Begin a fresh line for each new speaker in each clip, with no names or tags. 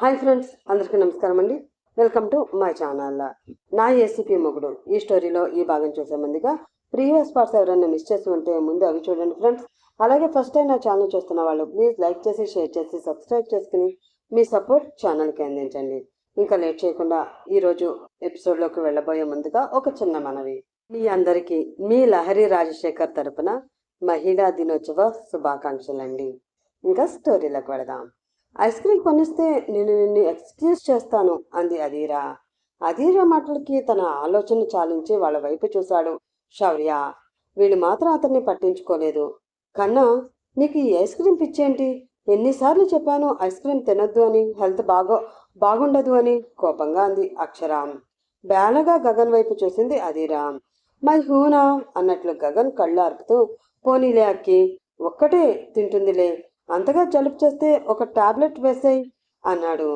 Hi friends, అందరికీ నమస్కారం అండి. Welcome to my channel. నా ఏసీపీ మొగుడు ఈ స్టోరీలో ఈ భాగం చూసే ముందుగా ప్రీవియస్ పార్ట్స్ ఎవరైనా మిస్ చేసి ఉంటే ముందు అవి చూడండి ఫ్రెండ్స్. అలాగే ఫస్ట్ టైం నా ఛానల్ చూస్తున్న వాళ్ళు ప్లీజ్ లైక్ చేసి, షేర్ చేసి, సబ్స్క్రైబ్ చేసుకుని మీ సపోర్ట్ ఛానల్కి అందించండి. ఇంకా లేట్ చేయకుండా ఈరోజు ఎపిసోడ్లోకి వెళ్ళబోయే ముందుగా ఒక చిన్న మనవి. మీ అందరికీ మీ లహరి రాజశేఖర్ తరపున మహిళా దినోత్సవ శుభాకాంక్షలండి. ఇంకా స్టోరీలోకి వెళదాం. ఐస్ క్రీమ్ కొనిస్తే నేను నిన్ను ఎక్స్క్యూజ్ చేస్తాను అంది అధీరా. అధీరా మాటలకి తన ఆలోచన చాలించి వాళ్ళ వైపు చూశాడు శౌర్య. వీళ్ళు మాత్రం అతన్ని పట్టించుకోలేదు. కన్నా, నీకు ఈ ఐస్ క్రీమ్ పిచ్చేంటి? ఎన్నిసార్లు చెప్పాను ఐస్ క్రీమ్ తినొద్దు అని, హెల్త్ బాగుండదు అని కోపంగా అంది అక్షర. బేలగా గగన్ వైపు చూసింది అధీరా. మై హూనా అన్నట్లు గగన్ కళ్ళు అర్పుతూ, పోనీలే అక్కి, ఒక్కటే తింటుందిలే, అంతగా జలుబు చేస్తే ఒక టాబ్లెట్ వేసేయి అన్నాడు.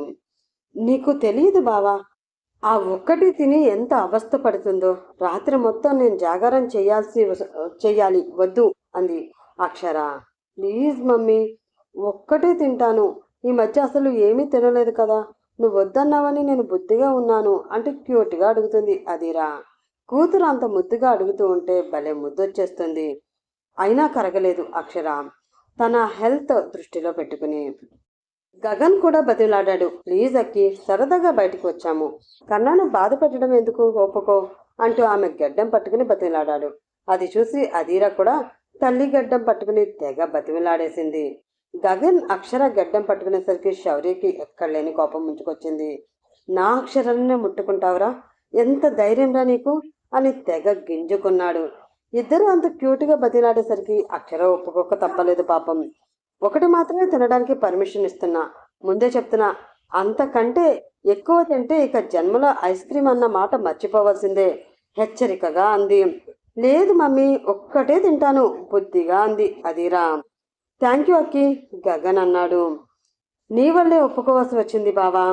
నీకు తెలియదు బావా, ఆ ఒక్కటి తిని ఎంత అవస్థ పడుతుందో. రాత్రి మొత్తం నేను జాగారం చెయ్యాలి వద్దు అంది అక్షర. ప్లీజ్ మమ్మీ, ఒక్కటే తింటాను. ఈ మధ్య అసలు ఏమీ తినలేదు కదా, నువ్వు వద్దన్నావని నేను బుద్ధిగా ఉన్నాను అంటే క్యూట్గా అడుగుతుంది అదిరా. కూతురు అంత ముద్దుగా అడుగుతూ ఉంటే భలే ముద్దొచ్చేస్తుంది. అయినా కరగలేదు అక్షర, తన హెల్త్ దృష్టిలో పెట్టుకుని. గగన్ కూడా బతిలాడాడు. ప్లీజ్ అక్కి, సరదాగా బయటకు వచ్చాము, కన్నాను బాధ పెట్టడం ఎందుకు, ఒప్పుకో అంటూ ఆమె గడ్డం పట్టుకుని బతిలాడాడు. అది చూసి అధీరా కూడా తల్లి గడ్డం పట్టుకుని తెగ బతిలాడేసింది. గగన్ అక్షర గడ్డం పట్టుకునేసరికి శౌర్యకి ఎక్కడలేని కోపం ముంచుకొచ్చింది. నా అక్షరాన్ని ముట్టుకుంటావురా, ఎంత ధైర్యంరా నీకు అని తెగ గింజుకున్నాడు. ఇద్దరు అంత క్యూట్గా బతిలాడేసరికి అక్షర ఒప్పుకోక తప్పలేదు పాపం. ఒకటి మాత్రమే తినడానికి పర్మిషన్ ఇస్తున్నా, ముందే చెప్తున్నా, అంతకంటే ఎక్కువ తింటే ఇక జన్మలో ఐస్ క్రీమ్ అన్న మాట మర్చిపోవాల్సిందే హెచ్చరికగా అంది. లేదు మమ్మీ, ఒక్కటే తింటాను బుద్ధిగా అంది అదిరా. థ్యాంక్ యూ అక్కి, గగన్ అన్నాడు. నీ వల్లే ఒప్పుకోవాల్సి వచ్చింది బావా,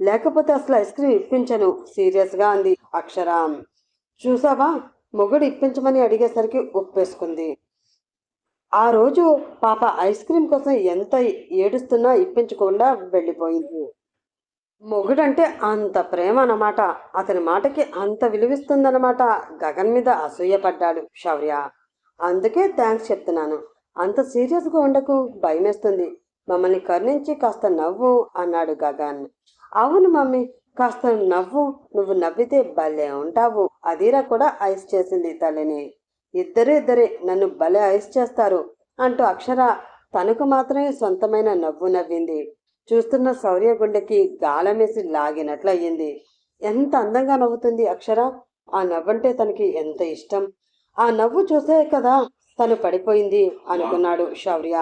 లేకపోతే అసలు ఐస్ క్రీమ్ ఇప్పించను సీరియస్గా అంది అక్షర. చూసావా, మొగుడు ఇప్పించమని అడిగేసరికి ఒప్పేసుకుంది. ఆ రోజు పాప ఐస్ క్రీమ్ కోసం ఎంత ఏడుస్తున్నా ఇప్పించకుండా వెళ్ళిపోయింది. మొగుడంటే అంత ప్రేమ అన్నమాట, అతని మాటకి అంత విలువిస్తుందన్నమాట. గగన్ మీద అసూయపడ్డాడు శౌర్య. అందుకే థ్యాంక్స్ చెప్తున్నాను, అంత సీరియస్గా ఉండకు, భయమేస్తుంది, మమ్మల్ని కరుణించి కాస్త నవ్వు అన్నాడు గగన్. అవును మమ్మీ, కాస్త నవ్వు, నువ్వు నవ్వితే భలే ఉంటావు. అధీరా కూడా ఐస్ చేసింది తల్లిని. ఇద్దరే నన్ను భలే ఐస్ చేస్తారు అంటూ అక్షర తనకు మాత్రమే సొంతమైన నవ్వు నవ్వింది. చూస్తున్న శౌర్య గుండెకి గాలమేసి లాగినట్లయింది. ఎంత అందంగా నవ్వుతుంది అక్షర, ఆ నవ్వంటే తనకి ఎంత ఇష్టం. ఆ నవ్వు చూసే కదా తను పడిపోయింది అనుకున్నాడు శౌర్య.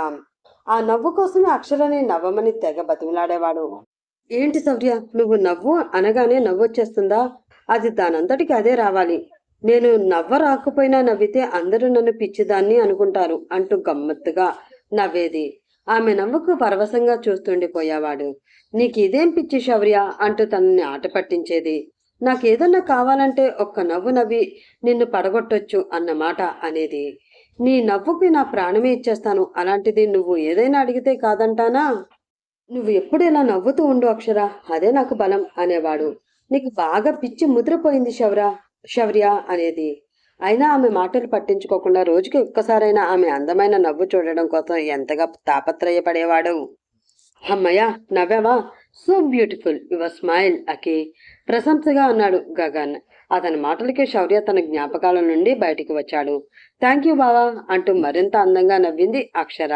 ఆ నవ్వు కోసమే అక్షరని నవ్వమని తెగ బతిమలాడేవాడు. ఏంటి శౌర్య, నువ్వు నవ్వు అనగానే నవ్వొచ్చేస్తుందా? అది దానంతటికి అదే రావాలి. నేను నవ్వ రాకపోయినా నవ్వితే అందరూ నన్ను పిచ్చిదాన్ని అనుకుంటారు అంటూ గమ్మత్తుగా నవ్వేది. ఆమె నవ్వుకు పరవశంగా చూస్తుండిపోయేవాడు. నీకు ఇదేం పిచ్చి శౌర్య అంటూ తనని ఆట పట్టించేది. నాకేదన్నా కావాలంటే ఒక్క నవ్వు నవ్వి నిన్ను పడగొట్టొచ్చు అన్నమాట అనేది. నీ నవ్వుకి నా ప్రాణమే ఇచ్చేస్తాను, అలాంటిది నువ్వు ఏదైనా అడిగితే కాదంటానా? నువ్వు ఎప్పుడు ఇలా నవ్వుతూ ఉండు అక్షర, అదే నాకు బలం అనేవాడు. నీకు బాగా పిచ్చి ముద్రపోయింది శౌర్య అనేది. అయినా ఆమె మాటలు పట్టించుకోకుండా రోజుకి ఒక్కసారైనా ఆమె అందమైన నవ్వు చూడడం కోసం ఎంతగా తాపత్రయపడేవాడు. అమ్మయ్య, నవ్వావా, సో బ్యూటిఫుల్ యువర్ స్మైల్ అకి, ప్రశంసగా అన్నాడు గగన్. అతని మాటలకి శౌర్య తన జ్ఞాపకాల నుండి బయటికి వచ్చాడు. థ్యాంక్ యూ బావా అంటూ మరింత అందంగా నవ్వింది అక్షర.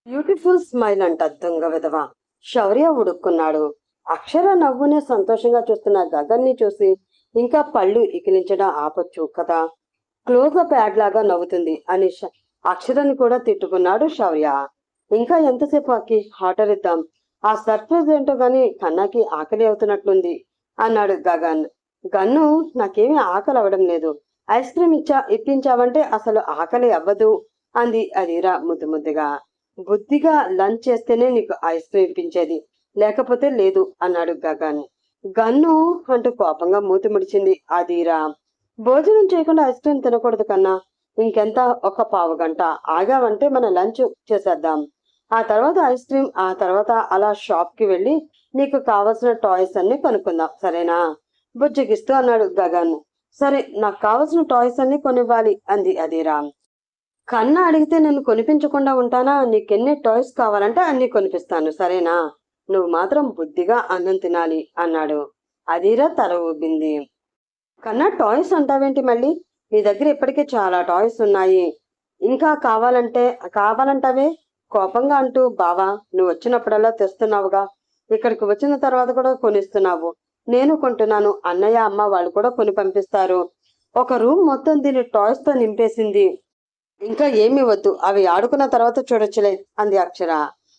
బ్యూటిఫుల్ స్మైల్ అంట దొంగ విధవా, శౌర్య ఉడుక్కున్నాడు. అక్షర నవ్వుని సంతోషంగా చూస్తున్న గగన్ని చూసి ఇంకా పళ్ళు ఇకిలించడం ఆపొచ్చు కదా, క్లోజప్ యాడ్ లాగా నవ్వుతుంది అని అక్షరని కూడా తిట్టుకున్నాడు శౌర్య. ఇంకా ఎంతసేపు అక్కి, ఆర్డర్ ఇద్దాం, ఆ సర్ప్రైజ్ ఏంటో గాని కన్నాకి ఆకలి అవుతున్నట్లుంది అన్నాడు గగన్. గన్ను, నాకేమీ ఆకలి అవడం లేదు, ఐస్ క్రీమ్ ఇప్పించావంటే అసలు ఆకలి అవ్వదు అంది అదిరా ముద్దుగా. బుద్ధిగా లంచ్ చేస్తేనే నీకు ఐస్ క్రీమ్ ఇప్పించేది, లేకపోతే లేదు అన్నాడు గగన్. గన్ను అంటూ కోపంగా మూతి ముడిచింది అదీరా. భోజనం చేయకుండా ఐస్ క్రీమ్ తినకూడదు కన్నా, ఇంకెంత, ఒక పావు గంట ఆగావంటే మన లంచ్ చేసేద్దాం ఆ తర్వాత ఐస్ క్రీమ్, ఆ తర్వాత అలా షాప్ కి వెళ్ళి నీకు కావలసిన టాయ్స్ అన్ని కొనుక్కుందాం, సరేనా? బుజ్జగిస్తూ అన్నాడు గగన్. సరే, నాకు కావలసిన టాయ్స్ అన్ని కొనివ్వాలి అంది అధీరా. కన్నా అడిగితే నన్ను కొనిపించకుండా ఉంటానా? నీకెన్ని టాయ్స్ కావాలంటే అన్ని కొనిపిస్తాను, సరేనా? నువ్వు మాత్రం బుద్ధిగా అన్నం తినాలి అన్నాడు. అధీరా తల ఊపింది. కన్నా టాయ్స్ అంటావేంటి మళ్ళీ? నీ దగ్గర ఇప్పటికే చాలా టాయ్స్ ఉన్నాయి, ఇంకా కావాలంటావే కోపంగా అంటూ. బావా, నువ్వు వచ్చినప్పుడల్లా తెస్తున్నావుగా, ఇక్కడికి వచ్చిన తర్వాత కూడా కొనిస్తున్నావు, నేను కొంటున్నాను, అన్నయ్య అమ్మ వాళ్ళు కూడా కొని పంపిస్తారు. ఒక రూమ్ మొత్తం దీని టాయ్స్ తో నింపేసింది. ఇంకా ఏమి వద్దు, అవి ఆడుకున్న తర్వాత చూడొచ్చులే అంది అక్షర.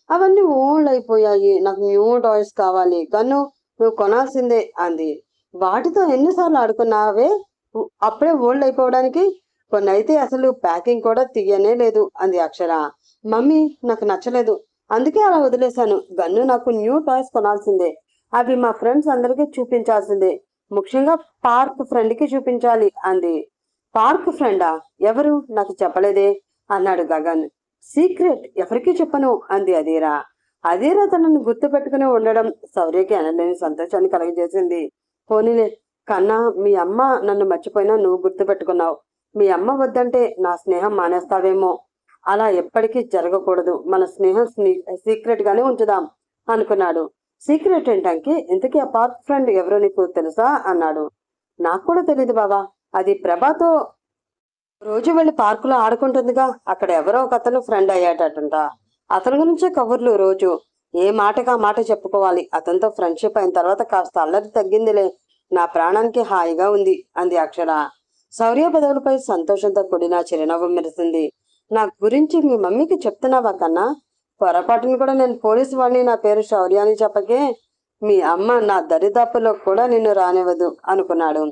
అవన్నీ ఓల్డ్ అయిపోయాయి, నాకు న్యూ టాయ్స్ కావాలి. గన్ను, నువ్వు కొనాల్సిందే అంది. వాటితో ఎన్నిసార్లు ఆడుకున్నావే అప్పుడే ఓల్డ్ అయిపోవడానికి? కొన్ని అయితే అసలు ప్యాకింగ్ కూడా తీయనే లేదు అంది అక్షర. మమ్మీ, నాకు నచ్చలేదు, అందుకే అలా వదిలేశాను. గన్ను, నాకు న్యూ టాయ్స్ కొనాల్సిందే, అవి మా ఫ్రెండ్స్ అందరికీ చూపించాల్సిందే, ముఖ్యంగా పార్క్ ఫ్రెండ్ కి చూపించాలి అంది. పార్క్ ఫ్రెండా? ఎవరు? నాకు చెప్పలేదే అన్నాడు గగన్. సీక్రెట్, ఎవరికీ చెప్పను అంది అధీరా. అధీరా తనను గుర్తు పెట్టుకుని ఉండడం శౌర్యకి అనలేని సంతోషాన్ని కలగజేసింది. పోనీలే కన్నా, మీ అమ్మ నన్ను మర్చిపోయినా నువ్వు గుర్తు పెట్టుకున్నావు. మీ అమ్మ వద్దంటే నా స్నేహం మానేస్తావేమో. అలా ఎప్పటికీ జరగకూడదు, మన స్నేహం సీక్రెట్ గానే ఉంచుదాం అనుకున్నాడు. సీక్రెట్ ఏంటంకి? ఇంతకీ ఆ పార్క్ ఫ్రెండ్ ఎవరో నీకు తెలుసా అన్నాడు. నాకు కూడా తెలియదు బావా, అది ప్రభాతో రోజు వెళ్లి పార్కులో ఆడుకుంటుందిగా, అక్కడ ఎవరో ఒక అతను ఫ్రెండ్ అయ్యాడటంట. అతని గురించే కబుర్లు రోజు. ఏ మాటగా మాట చెప్పుకోవాలి. అతనితో ఫ్రెండ్షిప్ అయిన తర్వాత కాస్త అల్లరి తగ్గిందిలే, నా ప్రాణానికి హాయిగా ఉంది అంది అక్షర. శౌర్య పెదవులపై సంతోషంతో కూడిన చిరునవ్వు మెరిసింది. నా గురించి మీ మమ్మీకి చెప్తున్నావా కన్నా? పొరపాటుని కూడా నేను పోలీసు వాడిని, నా పేరు శౌర్య అని చెప్పకే. మీ అమ్మ నా దరిదాపులో కూడా నిన్ను రానివ్వదు అనుకున్నాడు.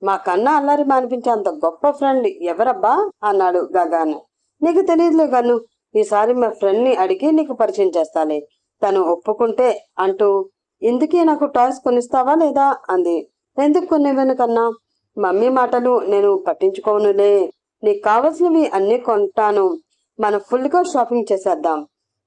మా కన్నా అల్లరి మానిపించే అంత గొప్ప ఫ్రెండ్ ఎవరబ్బా అన్నాడు గగన్. నీకు తెలియదులే గన్ను, ఈసారి మా ఫ్రెండ్ ని అడిగి నీకు పరిచయం చేస్తాలే, తను ఒప్పుకుంటే అంటూ. ఇందుకే నాకు టాయ్స్ కొనిస్తావా లేదా అంది. ఎందుకు కొనివ్వను కన్నా, మమ్మీ మాటలు నేను పట్టించుకోనులే, నీకు కావలసినవి అన్నీ కొంటాను, మనం ఫుల్గా షాపింగ్ చేసేద్దాం,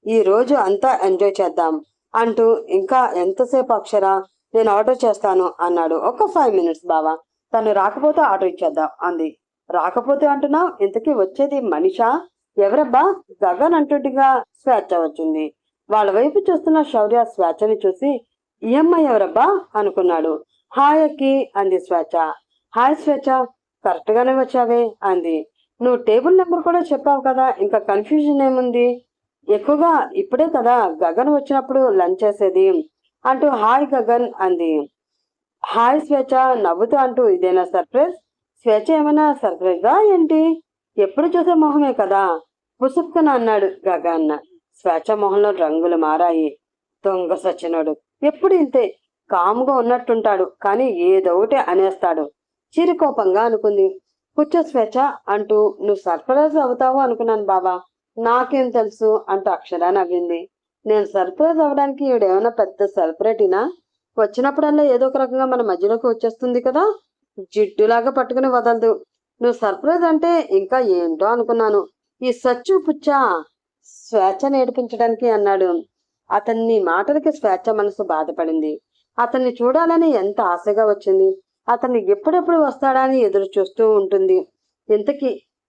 ఈ రోజు అంతా ఎంజాయ్ చేద్దాం అంటూ. ఇంకా ఎంతసేపు అక్షర, నేను ఆర్డర్ చేస్తాను అన్నాడు. ఒక 5 minutes బావా, తను రాకపోతే ఆర్డర్ ఇచ్చేద్దాం అంది. రాకపోతే అంటున్నావు, ఇంతకీ వచ్చేది మనిషా ఎవరబ్బా? గగన్ అంటుండగా స్వేచ్ఛ వచ్చింది. వాళ్ళ వైపు చూస్తున్న శౌర్య స్వేచ్ఛని చూసి ఈ అమ్మాయి ఎవరబ్బా అనుకున్నాడు. హాయ్ అక్కి అంది స్వేచ్ఛ. హాయ్ స్వేచ్ఛ, కరెక్ట్ గానే వచ్చావే అంది. నువ్వు టేబుల్ నెంబర్ కూడా చెప్పావు కదా, ఇంకా కన్ఫ్యూజన్ ఏముంది? ఎక్కువగా ఇప్పుడే కదా గగన్ వచ్చినప్పుడు లంచ్ చేసేది అంటూ. హాయ్ గగన్ అంది. హాయ్ స్వేచ్ఛ నవ్వుతూ అంటూ. ఇదేనా సర్ప్రైజ్? స్వేచ్ఛ ఏమైనా సర్ప్రైజా ఏంటి? ఎప్పుడు చూసే మొహమే కదా పుసుక్కున అన్నాడు గగన్. స్వేచ్ఛ మొహంలో రంగులు మారాయి. దొంగ సచ్చినోడు, ఎప్పుడు ఇంతే కాముగా ఉన్నట్టుంటాడు, కానీ ఏదోటి అనేస్తాడు. చిరుకోపంగా అనుకుంది. కూర్చో స్వేచ్ఛ అంటూ. నువ్వు సర్ప్రైజ్ అవుతావు అనుకున్నాను బాబా, నాకేం తెలుసు అంటూ అక్షర నవ్వింది. నేను సర్ప్రైజ్ అవ్వడానికి ఈవిడేమైనా పెద్ద సెలబ్రిటీనా? వచ్చినప్పుడల్లా ఏదో ఒక రకంగా మన మధ్యలోకి వచ్చేస్తుంది కదా, జిడ్డులాగా పట్టుకుని వదలదు. నువ్వు సర్ప్రైజ్ అంటే ఇంకా ఏంటో అనుకున్నాను. ఈ సచ్చు పుచ్చా స్వేచ్ఛ నేర్పించడానికి అన్నాడు. అతన్ని మాటలకి స్వేచ్ఛ మనసు బాధపడింది. అతన్ని చూడాలని ఎంత ఆశగా వచ్చింది. అతన్ని ఎప్పుడెప్పుడు వస్తాడా అని ఎదురు చూస్తూ ఉంటుంది.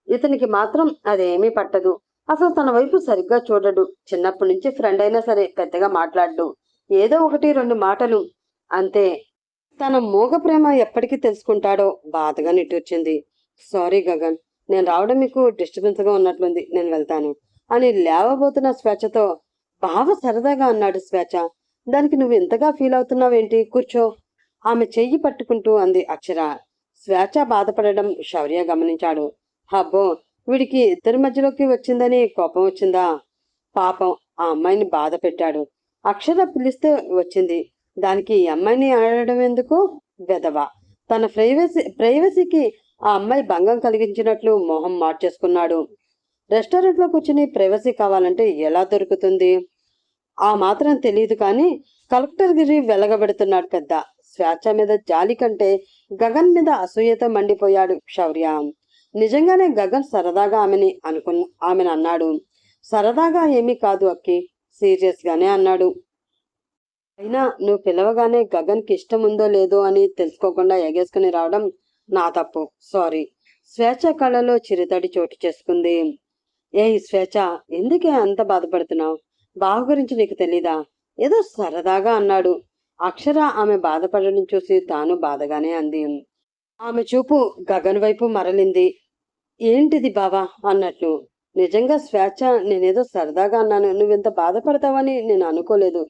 ఇతనికి మాత్రం అదేమీ పట్టదు. అసలు తన వైపు సరిగ్గా చూడడు. చిన్నప్పటి నుంచి ఫ్రెండ్ అయినా సరే పెద్దగా మాట్లాడు. ఏదో 1-2 మాటలు అంతే. తన మూగ ప్రేమ ఎప్పటికీ తెలుసుకుంటాడో బాధగా నిట్టూర్చింది. సారీ గగన్, నేను రావడం మీకు డిస్టర్బెన్స్ గా ఉన్నట్లుంది, నేను వెళ్తాను అని లేవబోతున్న స్వేచ్ఛతో. బావ సరదాగా అన్నాడు. స్వేచ్ఛ, దానికి నువ్వు ఎంతగా ఫీల్ అవుతున్నావేంటి? కూర్చో ఆమె చెయ్యి పట్టుకుంటూ అంది అక్షర. స్వేచ్ఛ బాధపడడం శౌర్య గమనించాడు. హబ్బో, వీడికి ఇద్దరి మధ్యలోకి వచ్చిందని కోపం వచ్చిందా? పాపం ఆ అమ్మాయిని బాధ పెట్టాడు. అక్షర పిలిస్తే వచ్చింది, దానికి ఈ అమ్మాయిని ఆడడం ఎందుకు? వెధవ. తన ప్రైవసీకి ఆ అమ్మాయి భంగం కలిగించినట్లు మొహం మార్చేసుకున్నాడు. రెస్టారెంట్ లో కూర్చుని ప్రైవసీ కావాలంటే ఎలా దొరుకుతుంది? ఆ మాత్రం తెలియదు కానీ కలెక్టర్ గిరి వెలగబెడుతున్నాడు పెద్ద. స్వేచ్ఛ మీద జాలి కంటే గగన్ మీద అసూయతో మండిపోయాడు శౌర్య. నిజంగానే గగన్ సరదాగా ఆమెను అన్నాడు. సరదాగా ఏమీ కాదు అక్కి, సీరియస్గానే అన్నాడు. అయినా నువ్వు పిలవగానే గగన్కి ఇష్టం ఉందో లేదో అని తెలుసుకోకుండా ఎగేసుకుని రావడం నా తప్పు, సారీ. స్వేచ్ఛ కళ్ళలో చిరుతడి చోటు చేసుకుంది. స్వేచ్ఛ, ఎందుకే అంత బాధపడుతున్నావు? బావ గురించి నీకు తెలీదా? ఏదో సరదాగా అన్నాడు. అక్షర ఆమె బాధపడడం చూసి తాను బాధగానే అంది. ఆమె చూపు గగన్ వైపు మరలింది. ఏంటిది బావా అన్నట్లు. నిజంగా స్వేచ్ఛ, నేనేదో సరదాగా అన్నాను. నువ్వింత బాధపడతావని నేను అనుకోలేదు.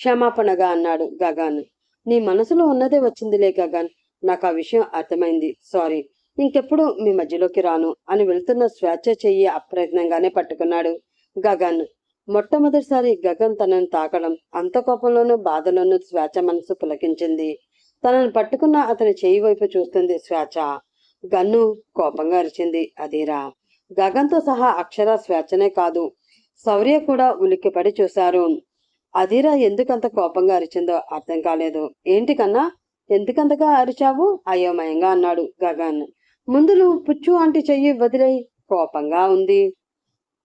క్షమాపణగా అన్నాడు గగన్. నీ మనసులో ఉన్నదే వచ్చిందిలే గగన్, నాకు ఆ విషయం అర్థమైంది, సారీ. ఇంకెప్పుడు మీ మధ్యలోకి రాను అని వెళ్తున్న స్వేచ్ఛ చెయ్యి అప్రయత్నంగానే పట్టుకున్నాడు గగన్. మొట్టమొదటిసారి గగన్ తనను తాకడం, అంత కోపంలోనూ బాధలోనూ స్వేచ్ఛ మనసు పులకించింది. తనను పట్టుకున్న అతని చెయ్యి వైపు చూస్తుంది స్వేచ్ఛ. గన్ను కోపంగా అరిచింది. అదీరా. గగన్తో సహా అక్షర, స్వేచ్ఛనే కాదు, శౌర్య కూడా ఉలిక్కిపడి చూశారు. అదీరా ఎందుకంత కోపంగా అరిచిందో అర్థం కాలేదు. ఏంటి కన్నా, ఎందుకంతగా అరిచావు? అయోమయంగా అన్నాడు గగన్. ముందు నువ్వు పుచ్చు ఆంటీ చెయ్యి వదిలేయి, కోపంగా ఉంది.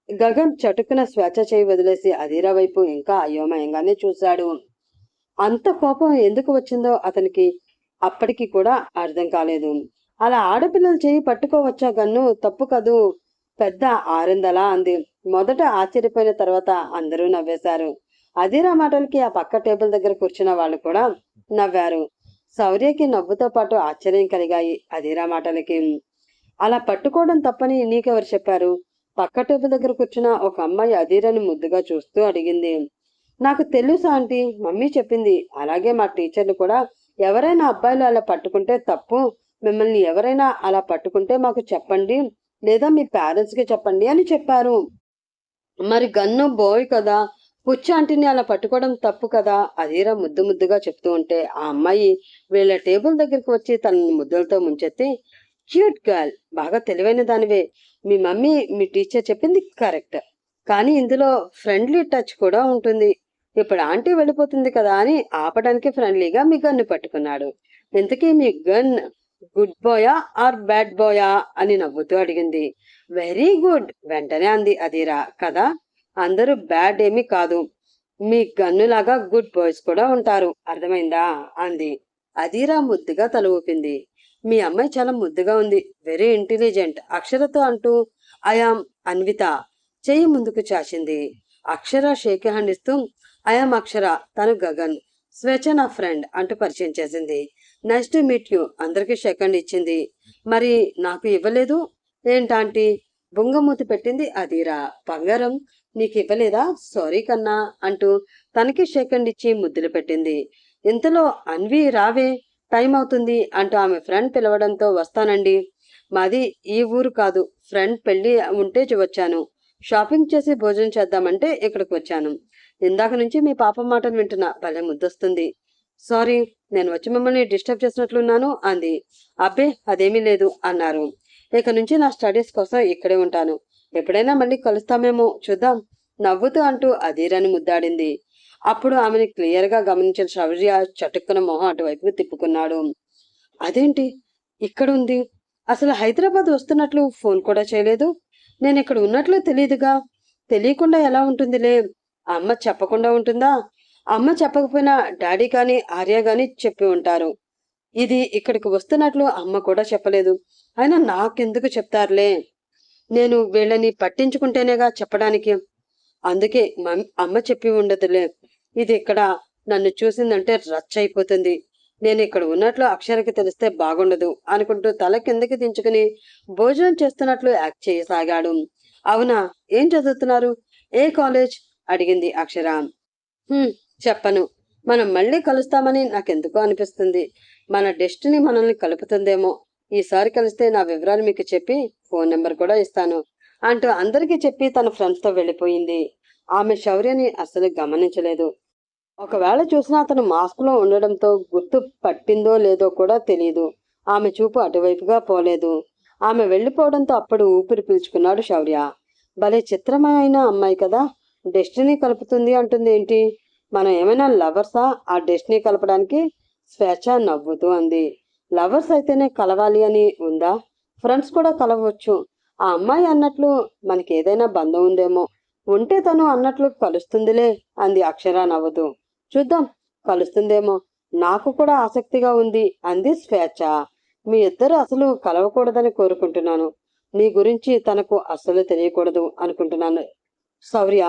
గగన్ చటుక్కున స్వేచ్ఛ చెయ్యి వదిలేసి అదీరా వైపు ఇంకా అయోమయంగానే చూశాడు. అంత కోపం ఎందుకు వచ్చిందో అతనికి అప్పటికి కూడా అర్థం కాలేదు. అలా ఆడపిల్లలు చెయ్యి పట్టుకోవచ్చా గన్ను, తప్పు కదూ, పెద్ద ఆరిందలా అంది. మొదట ఆశ్చర్యపోయిన తర్వాత అందరూ నవ్వేశారు. అదీరా మాటలకి ఆ పక్క టేబుల్ దగ్గర కూర్చున్న వాళ్ళు కూడా నవ్వారు. శౌర్యకి నవ్వుతో పాటు ఆశ్చర్యం కలిగాయి అదీరా మాటలకి. అలా పట్టుకోవడం తప్పని నీకెవరు చెప్పారు? పక్క టేబుల్ దగ్గర కూర్చున్న ఒక అమ్మాయి అదీరాని ముద్దుగా చూస్తూ అడిగింది. నాకు తెలుసు ఆంటీ, మమ్మీ చెప్పింది. అలాగే మా టీచర్లు కూడా ఎవరైనా అబ్బాయిలు అలా పట్టుకుంటే తప్పు, మిమ్మల్ని ఎవరైనా అలా పట్టుకుంటే మాకు చెప్పండి, లేదా మీ పేరెంట్స్కి చెప్పండి అని చెప్పారు. మరి గన్ను బాయ్ కదా, పుచ్చు ఆంటీని అలా పట్టుకోవడం తప్పు కదా, అదీరా ముద్దు ముద్దుగా చెప్తూ ఉంటే ఆ అమ్మాయి వీళ్ళ టేబుల్ దగ్గరికి వచ్చి తనని ముద్దులతో ముంచెత్తి, క్యూట్ గర్ల్, బాగా తెలివైన దానివే, మీ మమ్మీ మీ టీచర్ చెప్పింది కరెక్ట్, కానీ ఇందులో ఫ్రెండ్లీ టచ్ కూడా ఉంటుంది. ఇప్పుడు ఆంటీ వెళ్ళిపోతుంది కదా అని ఆపడానికి ఫ్రెండ్లీగా మీ గన్ను పట్టుకున్నాడు. ఇంతకీ మీ గన్ గుడ్ బాయా ఆర్ బ్యాడ్ బాయా అని నవ్వుతూ అడిగింది. వెరీ గుడ్, వెంటనే అంది అదీరా. కదా, అందరూ బ్యాడ్ ఏమీ కాదు, మీ గన్నులాగా గుడ్ బాయ్స్ కూడా ఉంటారు, అర్థమైందా అంది. అదీరా ముద్దుగా తల ఊపింది. మీ అమ్మాయి చాలా ముద్దుగా ఉంది, వెరీ ఇంటెలిజెంట్ అక్షరతో అంటూ ఐయామ్ అన్విత చెయ్యి ముందుకు చాచింది. అక్షర షేక్ హ్యాండ్ ఇస్తూ ఐయామ్ అక్షర, తను గగన్, స్వేచ్ఛ నా ఫ్రెండ్ అంటూ పరిచయం చేసింది. నైస్ టు మీట్ యూ అందరికీ షేక్ హ్యాండ్ ఇచ్చింది. మరి నాకు ఇవ్వలేదు ఏంటాంటీ? బుంగమూతి పెట్టింది అదీరా. బంగారం, నీకు ఇవ్వలేదా? సారీ కన్నా అంటూ తనకి షేక్ హ్యాండ్ ఇచ్చి ముద్దులు పెట్టింది. ఇంతలో అన్వి రావే, టైం అవుతుంది అంటూ ఆమె ఫ్రెండ్ పిలవడంతో వస్తానండి. మాది ఈ ఊరు కాదు, ఫ్రెండ్ పెళ్లి ఉంటే వచ్చాను, షాపింగ్ చేసి భోజనం చేద్దామంటే ఇక్కడికి వచ్చాను. ఇందాక నుంచి మీ పాప మాటలు వింటున్నా, భలే ముద్దొస్తుంది. సారీ, నేను వచ్చి మిమ్మల్ని డిస్టర్బ్ చేసినట్లున్నాను అంది. అబ్బే అదేమీ లేదు అన్నారు. ఇక నుంచి నా స్టడీస్ కోసం ఇక్కడే ఉంటాను, ఎప్పుడైనా మళ్ళీ కలుస్తామేమో చూద్దాం నవ్వుతూ అంటూ అదీరాని ముద్దాడింది. అప్పుడు ఆమెను క్లియర్గా గమనించిన శౌర్య చటుక్కున మొహం అటువైపుకు తిప్పుకున్నాడు. అదేంటి ఇక్కడుంది? అసలు హైదరాబాద్ వస్తున్నట్లు ఫోన్ కూడా చేయలేదు, నేను ఇక్కడ ఉన్నట్లు తెలియదుగా. తెలియకుండా ఎలా ఉంటుందిలే, అమ్మ చెప్పకుండా ఉంటుందా? అమ్మ చెప్పకపోయినా డాడీ కానీ ఆర్య కానీ చెప్పి ఉంటారు. ఇది ఇక్కడికి వస్తున్నట్లు అమ్మ కూడా చెప్పలేదు, అయినా నాకెందుకు చెప్తారులే, నేను వీళ్ళని పట్టించుకుంటేనేగా చెప్పడానికి. అందుకే అమ్మ చెప్పి ఉండదులే. ఇది ఇక్కడ నన్ను చూసిందంటే రచ్చయిపోతుంది, నేను ఇక్కడ ఉన్నట్లు అక్షరకి తెలిస్తే బాగుండదు అనుకుంటూ తల కిందకి దించుకుని భోజనం చేస్తున్నట్లు యాక్ట్ చేయసాగాడు. అవునా, ఏం చదువుతున్నారు? ఏ కాలేజ్ అడిగింది అక్షర. చెప్పను, మనం మళ్ళీ కలుస్తామని నాకెందుకో అనిపిస్తుంది, మన డెస్టినీ మనల్ని కలుపుతుందేమో. ఈసారి కలిస్తే నా వివరాలు మీకు చెప్పి ఫోన్ నెంబర్ కూడా ఇస్తాను అంటూ అందరికీ చెప్పి తన ఫ్రెండ్స్తో వెళ్ళిపోయింది. ఆమె శౌర్యని అసలు గమనించలేదు. ఒకవేళ చూసినా అతను మాస్క్లో ఉండడంతో గుర్తు పట్టిందో లేదో కూడా తెలియదు. ఆమె చూపు అటువైపుగా పోలేదు. ఆమె వెళ్ళిపోవడంతో అప్పుడు ఊపిరి పీల్చుకున్నాడు శౌర్య. భలే చిత్రమైన అమ్మాయి కదా, డెస్టినీ కలుపుతుంది అంటుంది ఏంటి? మనం ఏమైనా లవర్సా ఆ డెస్టినీ కలపడానికి? స్వేచ్ఛ నవ్వుతూ అంది. లవర్స్ అయితేనే కలవాలి అని ఉందా? ఫ్రెండ్స్ కూడా కలవచ్చు. ఆ అమ్మాయి అన్నట్లు మనకి ఏదైనా బంధం ఉందేమో, ఉంటే తను అన్నట్లు కలుస్తుందిలే అంది అక్షర నవ్వుతూ. చూద్దాం, కలుస్తుందేమో, నాకు కూడా ఆసక్తిగా ఉంది అంది స్వేచ్ఛ. మీ ఇద్దరు అసలు కలవకూడదని కోరుకుంటున్నాను. నీ గురించి తనకు అస్సలు తెలియకూడదు అనుకుంటున్నాను శౌర్య.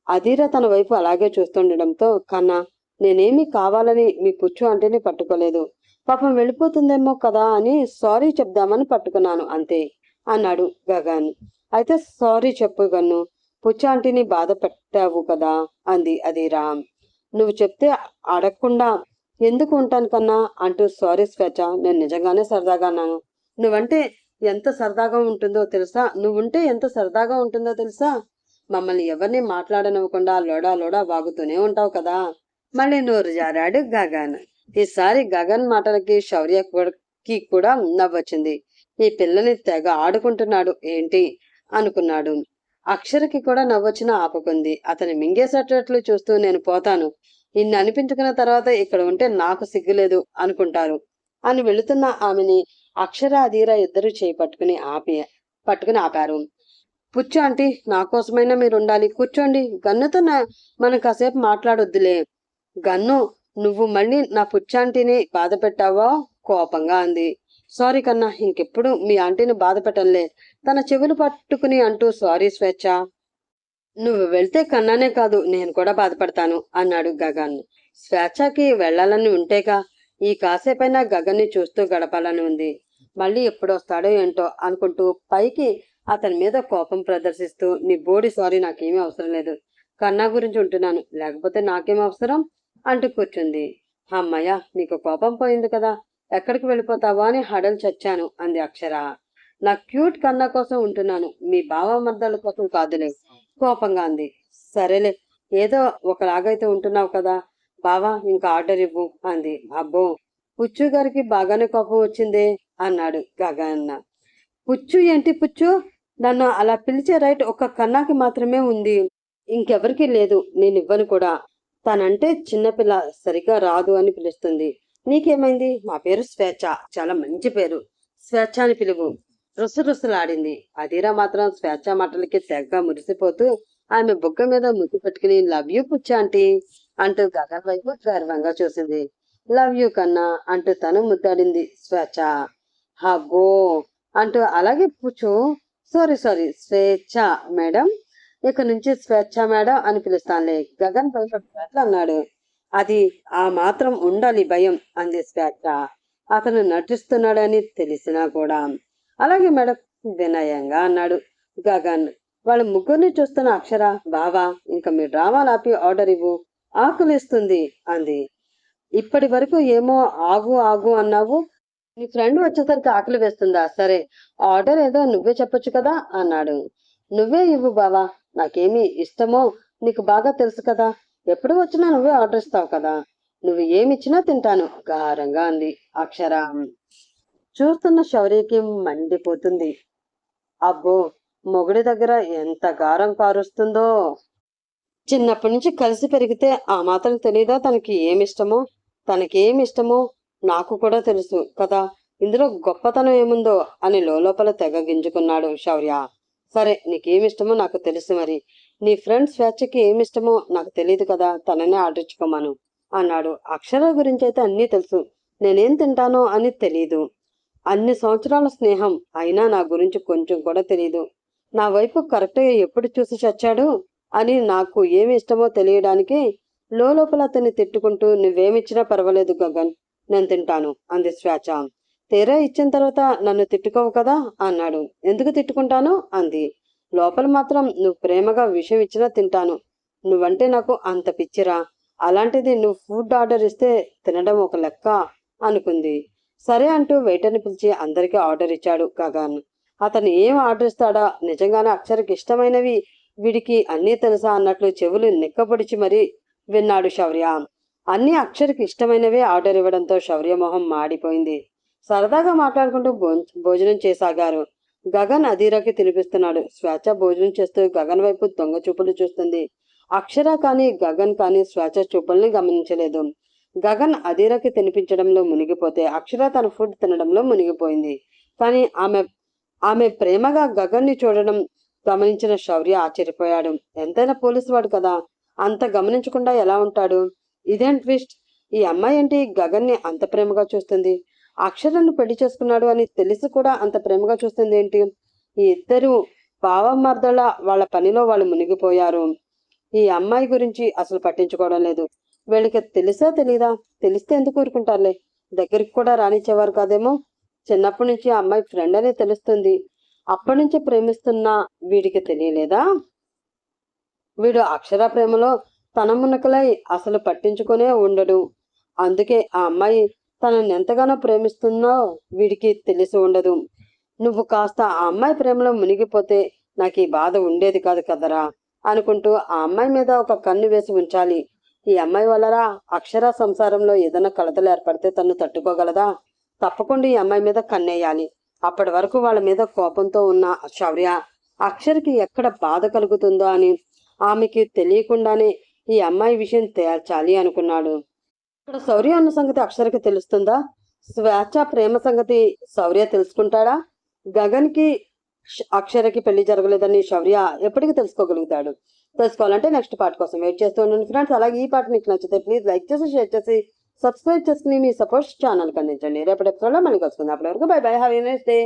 అధీర తన వైపు అలాగే చూస్తుండడంతో, కన్నా, నేనేమీ కావాలని మీ పుచ్చు అంటేనే పట్టుకోలేదు. పాపం వెళ్ళిపోతుందేమో కదా అని సారీ చెప్దామని పట్టుకున్నాను అంతే అన్నాడు గగన్. అయితే సారీ చెప్పు గన్ను, పుచ్చు ఆంటీని బాధ పెట్టావు కదా అంది అధీరా. నువ్వు చెప్తే అడగకుండా ఎందుకు ఉంటాను కన్నా అంటూ, సారీ స్వేచ్ఛ, నేను నిజంగానే సరదాగా అన్నాను. నువ్వంటే ఎంత సరదాగా ఉంటుందో తెలుసా, నువ్వుంటే ఎంత సరదాగా ఉంటుందో తెలుసా. మమ్మల్ని ఎవరిని మాట్లాడనివ్వకుండా లోడా లోడా వాగుతూనే ఉంటావు కదా. మళ్ళీ నోరు జారాడు గగన్. ఈసారి గగన్ మాటలకి శౌర్యకి కూడా నవ్వొచ్చింది. ఈ పిల్లని తెగ ఆడుకుంటున్నాడు ఏంటి అనుకున్నాడు. అక్షరకి కూడా నవ్వొచ్చినా ఆపుకుంది. అతని మింగేసేటట్లు చూస్తూ, నేను పోతాను, ఇన్ని అనిపించుకున్న తర్వాత ఇక్కడ ఉంటే నాకు సిగ్గులేదు అనుకుంటారు అని వెళుతున్న ఆమెని అక్షర అధీర ఇద్దరు చేయి పట్టుకుని ఆపారు. పుచ్చు ఆంటీ, నా కోసమైనా మీరు ఉండాలి, కూర్చోండి. గన్నుతో మనం కాసేపు మాట్లాడొద్దులే. గన్ను, నువ్వు మళ్ళీ నా పుచ్చాంటీని బాధ పెట్టావా కోపంగా అంది. సారీ కన్నా, ఇంకెప్పుడు మీ ఆంటీని బాధ పెట్టంలే తన చెవులు పట్టుకుని అంటూ. సారీ స్వేచ్ఛ, నువ్వు వెళ్తే కన్నానే కాదు నేను కూడా బాధపడతాను అన్నాడు గగన్. స్వేచ్ఛకి వెళ్లాలని ఉంటేగా, ఈ కాసేపైనా గగన్ని చూస్తూ గడపాలని ఉంది. మళ్ళీ ఎప్పుడొస్తాడో ఏంటో అనుకుంటూ పైకి అతని మీద కోపం ప్రదర్శిస్తూ, నీ బోడి సారీ, నాకేమీ అవసరం లేదు, కన్నా గురించి ఉంటున్నాను, లేకపోతే నాకేం అవసరం అంటూ కూర్చుంది. అమ్మయ్య, నీకు కోపం పోయింది కదా, ఎక్కడికి వెళ్ళిపోతావా అని హడలు చచ్చాను అంది అక్షర. నా క్యూట్ కన్నా కోసం ఉంటున్నాను, మీ బావమర్దల కోసం కాదులే కోపంగా అంది. సరేలే, ఏదో ఒకలాగైతే ఉంటున్నావు కదా, బావా ఇంకా ఆర్డర్ ఇవ్వు అంది. అబ్బో, పుచ్చు గారికి బాగానే కోపం వచ్చిందే అన్నాడు గగన్. పుచ్చు ఏంటి పుచ్చు, నన్ను అలా పిలిచే రైట్ ఒక్క కన్నాకి మాత్రమే ఉంది, ఇంకెవరికి లేదు, నేను ఇవ్వను కూడా. తనంటే చిన్నపిల్ల, సరిగా రాదు అని పిలుస్తుంది. నీకేమైంది, మా పేరు స్వేచ్ఛ, చాలా మంచి పేరు, స్వేచ్ఛ అని పిలువు. రుసరుసలాడింది. అధీరా మాత్రం స్వేచ్ఛ మాటలకి తెగ మురిసిపోతూ ఆమె బుగ్గ మీద ముద్దు పెట్టుకుని, లవ్ యూ పుచ్చా ఆంటీ అంటూ గగన్ వైపు గర్వంగా చూసింది. లవ్ యూ కన్నా అంటూ తను ముద్దాడింది స్వేచ్ఛ. హగ్గో అంటూ, అలాగే పుచ్చు, సారీ స్వేచ్ఛ మేడం, ఇక నుంచి స్వేచ్ఛ మేడం అని పిలుస్తానులే గగన్ భయపడినట్లు అన్నాడు. అది ఆ మాత్రం ఉండాలి భయం అంది స్వేచ్ఛ. అతను నటిస్తున్నాడని తెలిసినా కూడా. అలాగే మేడం వినయంగా అన్నాడు గగన్. వాళ్ళ ముగ్గురిని చూస్తున్న అక్షర, బావా ఇంకా మీ డ్రామాలు ఆపి ఆర్డర్ ఇవ్వు, ఆకలిస్తుంది అంది. ఇప్పటి వరకు ఏమో ఆగు ఆగు అన్నావు, నీ ఫ్రెండ్ వచ్చేసరికి ఆకలి వేస్తుందా, సరే ఆర్డర్ ఏదో నువ్వే చెప్పొచ్చు కదా అన్నాడు. నువ్వే ఇవ్వు బావా, నాకేమి ఇష్టమో నీకు బాగా తెలుసు కదా, ఎప్పుడు వచ్చినా నువ్వే ఆర్డర్ ఇస్తావు కదా, నువ్వు ఏమిచ్చినా తింటాను గారంగా అంది అక్షర. చూస్తున్న శౌర్యకి మండిపోతుంది. అబ్బో, మొగుడి దగ్గర ఎంత గారం కారుస్తుందో. చిన్నప్పటి నుంచి కలిసి పెరిగితే ఆ మాత్రం తెలీదా తనకి ఏమిష్టమో నాకు కూడా తెలుసు కదా, ఇందులో గొప్పతనం ఏముందో అని లోపల తెగ గింజుకున్నాడు శౌర్య. సరే, నీకేమిష్టమో నాకు తెలుసు, మరి నీ ఫ్రెండ్ స్వేచ్ఛకి ఏమిష్టమో నాకు తెలియదు కదా, తననే ఆర్డర్ ఇచ్చుకోమను అన్నాడు. అక్షర గురించి అయితే అన్నీ తెలుసు, నేనేం తింటానో అని తెలీదు. అన్ని సంవత్సరాల స్నేహం అయినా నా గురించి కొంచెం కూడా తెలీదు. నా వైపు కరెక్ట్గా ఎప్పుడు చూసి చచ్చాడు అని నాకు ఏమి ఇష్టమో తెలియడానికి లోపల అతన్ని తిట్టుకుంటూ, నువ్వేమిచ్చినా పర్వాలేదు గగన్, నేను తింటాను అంది స్వేచ్ఛ. తీరా ఇచ్చిన తర్వాత నన్ను తిట్టుకోవు కదా అన్నాడు. ఎందుకు తిట్టుకుంటాను అంది. లోపల మాత్రం నువ్వు ప్రేమగా విషయం ఇచ్చినా తింటాను, నువ్వంటే నాకు అంత పిచ్చిరా, అలాంటిది నువ్వు ఫుడ్ ఆర్డర్ ఇస్తే తినడం ఒక లెక్క అనుకుంది. సరే అంటూ వెయిటర్ని పిలిచి అందరికీ ఆర్డర్ ఇచ్చాడు గగన్. అతను ఏం ఆర్డర్ ఇస్తాడా, నిజంగానే అక్షరకి ఇష్టమైనవి వీడికి అన్నీ తెలుసా అన్నట్లు చెవులు నిక్కపొడిచి మరీ విన్నాడు శౌర్య. అన్నీ అక్షరకి ఇష్టమైనవే ఆర్డర్ ఇవ్వడంతో శౌర్య మొహం మాడిపోయింది. సరదాగా మాట్లాడుకుంటూ భోజనం చేసాగారు. గగన్ అధీరాకి తినిపిస్తున్నాడు. స్వేచ్ఛ భోజనం చేస్తూ గగన్ వైపు దొంగ చూపులు చూస్తుంది. అక్షర కానీ గగన్ కానీ స్వేచ్ఛ చూపుల్ని గమనించలేదు. గగన్ అధీరాకి తినిపించడంలో మునిగిపోతే అక్షర తన ఫుడ్ తినడంలో మునిగిపోయింది. కానీ ఆమె ప్రేమగా గగన్ని చూడడం గమనించిన శౌర్య ఆశ్చర్యపోయాడు. ఎంతైనా పోలీసు వాడు కదా, అంత గమనించకుండా ఎలా ఉంటాడు? ఇదేం ట్విస్ట్! ఈ అమ్మాయి ఏంటి గగన్ని అంత ప్రేమగా చూస్తుంది? అక్షరను పెళ్లి చేసుకున్నాడు అని తెలిసి కూడా అంత ప్రేమగా చూస్తుంది ఏంటి? ఈ ఇద్దరు బావమర్దల వాళ్ళ పనిలో వాళ్ళు మునిగిపోయారు. ఈ అమ్మాయి గురించి అసలు పట్టించుకోవడం లేదు. వీళ్ళకి తెలిసా తెలీదా? తెలిస్తే ఎందుకు ఊరుకుంటారులే, దగ్గరికి కూడా రానిచ్చేవారు కాదేమో. చిన్నప్పటి నుంచి ఆ అమ్మాయి ఫ్రెండ్ అనే తెలుస్తుంది. అప్పటి నుంచి ప్రేమిస్తున్నా వీడికి తెలియలేదా? వీడు అక్షర ప్రేమలో తన మునకలై అసలు పట్టించుకునే ఉండడు. అందుకే ఆ అమ్మాయి తనని ఎంతగానో ప్రేమిస్తుందో వీడికి తెలిసి ఉండదు. నువ్వు కాస్త ఆ అమ్మాయి ప్రేమలో మునిగిపోతే నాకు ఈ బాధ ఉండేది కాదు కదరా అనుకుంటూ ఆ అమ్మాయి మీద ఒక కన్ను వేసి ఉంచాలి. ఈ అమ్మాయి వల్లరా అక్షర సంసారంలో ఏదైనా కలతలు ఏర్పడితే తను తట్టుకోగలదా? తప్పకుండా ఈ అమ్మాయి మీద కన్నేయాలి. అప్పటి వరకు వాళ్ళ మీద కోపంతో ఉన్న శౌర్య అక్షర్కి ఎక్కడ బాధ కలుగుతుందో అని ఆమెకి తెలియకుండానే ఈ అమ్మాయి విషయం తేల్చాలి అనుకున్నాడు. ఇక్కడ శౌర్య అన్న సంగతి అక్షరకి తెలుస్తుందా? స్వేచ్ఛ ప్రేమ సంగతి శౌర్య తెలుసుకుంటాడా? గగన్కి అక్షరకి పెళ్లి జరగలేదని శౌర్య ఎప్పటికీ తెలుసుకోగలుగుతాడు? తెలుసుకోవాలంటే నెక్స్ట్ పార్ట్ కోసం వెయిట్ చేస్తూ ఉండండి ఫ్రెండ్స్. అలాగే ఈ పార్ట్ మీకు నచ్చితే ప్లీజ్ లైక్ చేసి, షేర్ చేసి, సబ్స్క్రైబ్ చేసుకుని మీ సపోర్ట్ ఛానల్కి అందించండి. రేపటి ఎపిసోడ్లో మళ్ళీ కలుసుకుందాం. అప్పటి వరకు by by, have a nice day.